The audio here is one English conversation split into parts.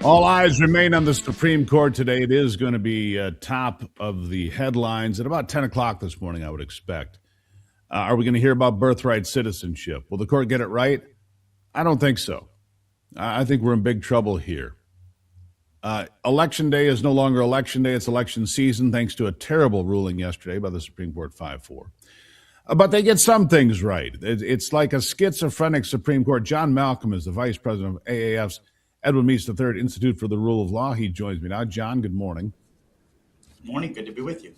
All eyes remain on the Supreme Court today. It is going to be top of the headlines at about 10 o'clock this morning, I would expect. Are we going to hear about birthright citizenship? Will the court get it right? I don't think so. I think we're in big trouble here. Election day is no longer election day. It's election season, thanks to a terrible ruling yesterday by the Supreme Court 5-4. But they get some things right. It's like a schizophrenic Supreme Court. John Malcolm is the vice president of AAF's Edwin Meese III Institute for the Rule of Law. He joins me now. John, good morning. Good morning. Good to be with you.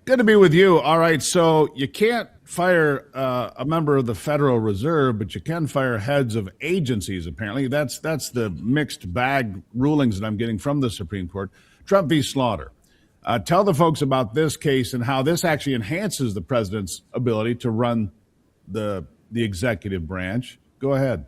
Good to be with you. All right, so you can't fire a member of the Federal Reserve, but you can fire heads of agencies, apparently. That's the mixed bag rulings that I'm getting from the Supreme Court. Trump v. Slaughter. Tell the folks about this case and how this actually enhances the president's ability to run the executive branch. Go ahead.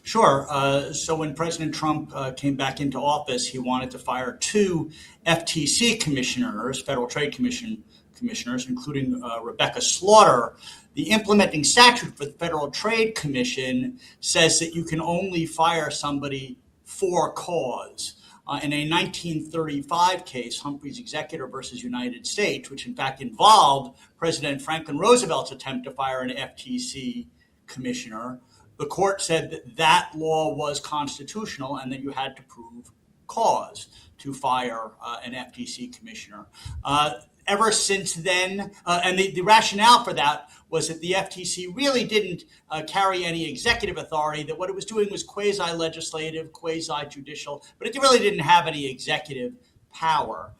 Sure. So when President Trump came back into office, he wanted to fire two FTC commissioners, Federal Trade Commission commissioners, including Rebecca Slaughter. The implementing statute for the Federal Trade Commission says that you can only fire somebody for cause. In a 1935 case, Humphrey's Executor versus United States, which in fact involved President Franklin Roosevelt's attempt to fire an FTC commissioner, the court said that that law was constitutional and that you had to prove cause to fire an FTC commissioner. Ever since then, and the rationale for that was that the FTC really didn't carry any executive authority, that what it was doing was quasi-legislative, quasi-judicial, but it really didn't have any executive power.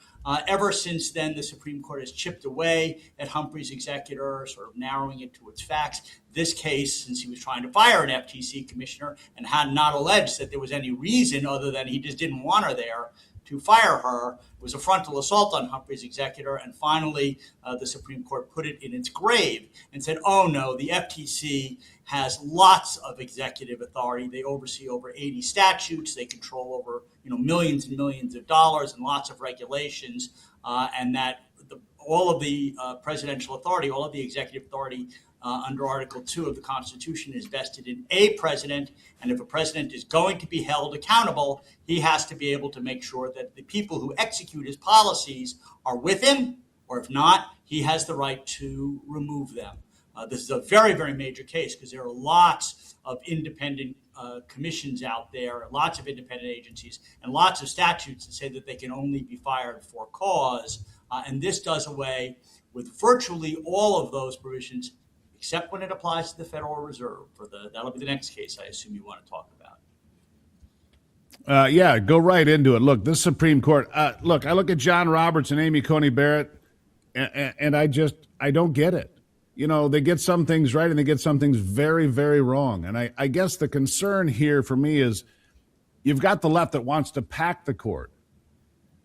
Ever since then, the Supreme Court has chipped away at Humphrey's Executor, sort of narrowing it to its facts. This case, since he was trying to fire an FTC commissioner and had not alleged that there was any reason other than he just didn't want her there to fire her, it was a frontal assault on Humphrey's Executor. And finally, the Supreme Court put it in its grave and said, oh no, the FTC has lots of executive authority. They oversee over 80 statutes. They control over millions and millions of dollars and lots of regulations, and that all of the presidential authority, all of the executive authority under Article 2 of the Constitution is vested in a president. And if a president is going to be held accountable, he has to be able to make sure that the people who execute his policies are with him, or if not, he has the right to remove them. This is a very, very major case because there are lots of independent commissions out there, lots of independent agencies, and lots of statutes that say that they can only be fired for cause. And this does away with virtually all of those provisions, except when it applies to the Federal Reserve. That'll be the next case I assume you want to talk about. Yeah, go right into it. Look, this Supreme Court, I look at John Roberts and Amy Coney Barrett, and I don't get it. They get some things right and they get some things very, very wrong. And I guess the concern here for me is you've got the left that wants to pack the court,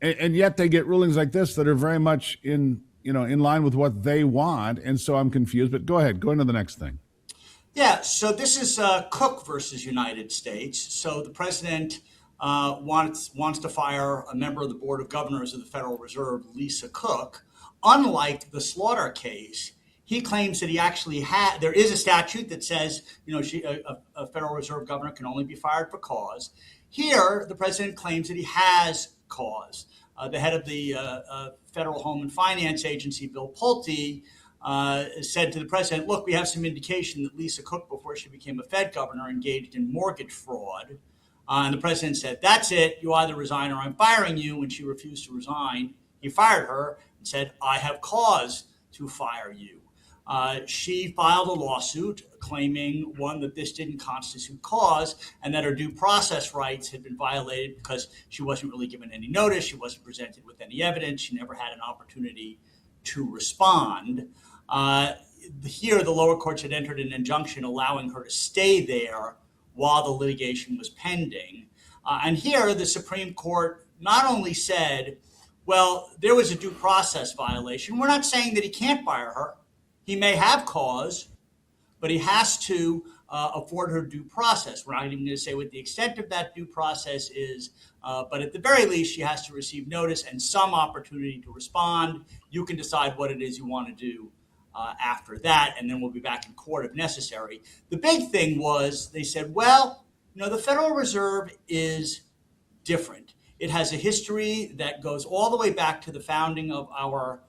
and yet they get rulings like this that are very much in line with what they want. And so I'm confused, but go ahead, go into the next thing. Yeah, so this is Cook versus United States. So the president wants to fire a member of the Board of Governors of the Federal Reserve, Lisa Cook. Unlike the Slaughter case, he claims that he actually there is a statute that says, a Federal Reserve governor can only be fired for cause. Here, the president claims that he has cause. The head of the Federal Home and Finance Agency, Bill Pulte, said to the president, look, we have some indication that Lisa Cook, before she became a Fed governor, engaged in mortgage fraud. And the president said, that's it. You either resign or I'm firing you. When she refused to resign, he fired her and said, I have cause to fire you. She filed a lawsuit claiming, one, that this didn't constitute cause and that her due process rights had been violated because she wasn't really given any notice. She wasn't presented with any evidence. She never had an opportunity to respond. Here, the lower courts had entered an injunction allowing her to stay there while the litigation was pending. And here, the Supreme Court not only said, well, there was a due process violation. We're not saying that he can't fire her. He may have cause, but he has to afford her due process. We're not even going to say what the extent of that due process is, but at the very least, she has to receive notice and some opportunity to respond. You can decide what it is you want to do after that, and then we'll be back in court if necessary. The big thing was they said, well, The Federal Reserve is different. It has a history that goes all the way back to the founding of our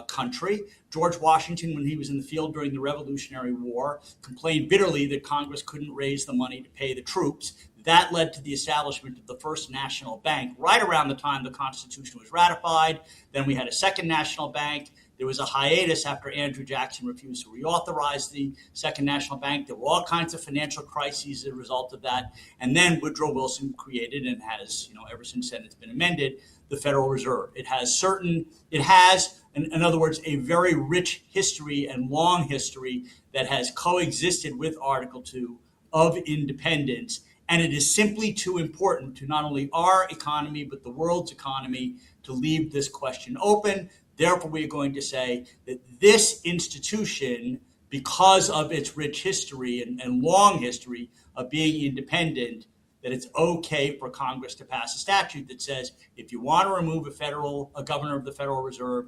country. George Washington, when he was in the field during the Revolutionary War, complained bitterly that Congress couldn't raise the money to pay the troops. That led to the establishment of the first national bank right around the time the Constitution was ratified. Then we had a second national bank. There was a hiatus after Andrew Jackson refused to reauthorize the Second National Bank. There were all kinds of financial crises as a result of that. And then Woodrow Wilson created, and has, ever since then it's been amended, the Federal Reserve. It has, in other words, a very rich history and long history that has coexisted with Article 2 of independence. And it is simply too important to not only our economy, but the world's economy to leave this question open. Therefore, we are going to say that this institution, because of its rich history and long history of being independent, that it's okay for Congress to pass a statute that says if you want to remove a governor of the Federal Reserve,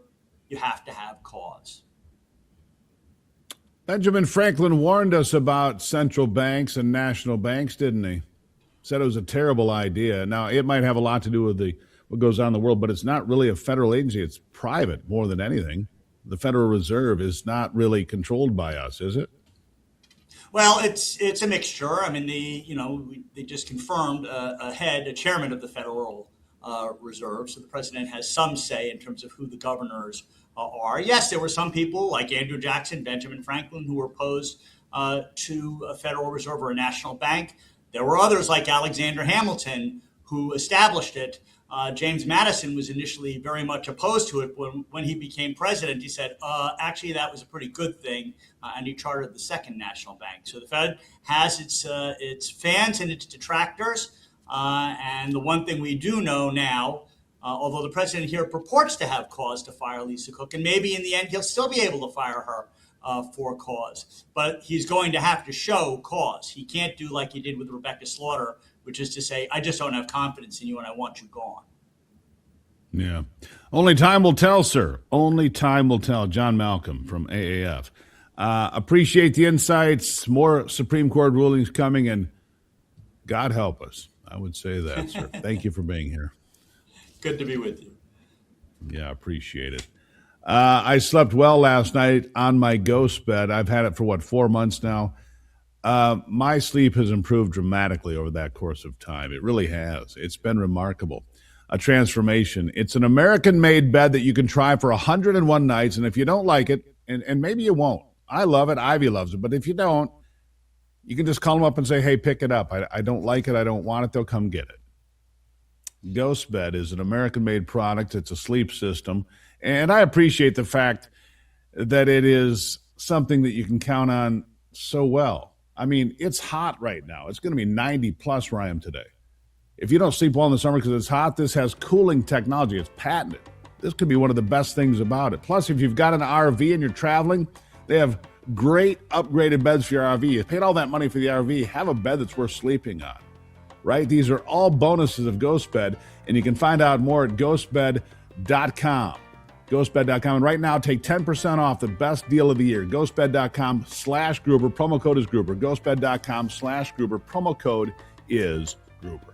you have to have cause. Benjamin Franklin warned us about central banks and national banks, didn't he? Said it was a terrible idea. Now, it might have a lot to do with what goes on in the world, but it's not really a federal agency. It's private more than anything. The Federal Reserve is not really controlled by us, is it? Well, it's a mixture. I mean, they just confirmed a chairman of the Federal Reserve, so the president has some say in terms of who the governors are. Yes, there were some people like Andrew Jackson, Benjamin Franklin, who were opposed to a Federal Reserve or a national bank. There were others like Alexander Hamilton who established it. James Madison was initially very much opposed to it. When he became president, he said, actually, that was a pretty good thing, and he chartered the second national bank. So the Fed has its fans and its detractors, and the one thing we do know now, although the president here purports to have cause to fire Lisa Cook, and maybe in the end he'll still be able to fire her for cause, but he's going to have to show cause. He can't do like he did with Rebecca Slaughter, which is to say, I just don't have confidence in you and I want you gone. Yeah. Only time will tell, sir. Only time will tell. John Malcolm from AAF. Appreciate the insights. More Supreme Court rulings coming, and God help us. I would say that, sir. Thank you for being here. Good to be with you. Yeah, appreciate it. I slept well last night on my ghost bed. I've had it for 4 months now. My sleep has improved dramatically over that course of time. It really has. It's been remarkable. A transformation. It's an American-made bed that you can try for 101 nights, and if you don't like it, and maybe you won't. I love it. Ivy loves it. But if you don't, you can just call them up and say, hey, pick it up. I don't like it. I don't want it. They'll come get it. Ghost Bed is an American-made product. It's a sleep system. And I appreciate the fact that it is something that you can count on so well. I mean, it's hot right now. It's going to be 90 plus where I am today. If you don't sleep well in the summer because it's hot, this has cooling technology. It's patented. This could be one of the best things about it. Plus, if you've got an RV and you're traveling, they have great upgraded beds for your RV. You paid all that money for the RV. Have a bed that's worth sleeping on, right? These are all bonuses of Ghost Bed, and you can find out more at ghostbed.com. Ghostbed.com. And right now, take 10% off the best deal of the year. Ghostbed.com/Gruber. Promo code is Gruber. Ghostbed.com/Gruber. Promo code is Gruber.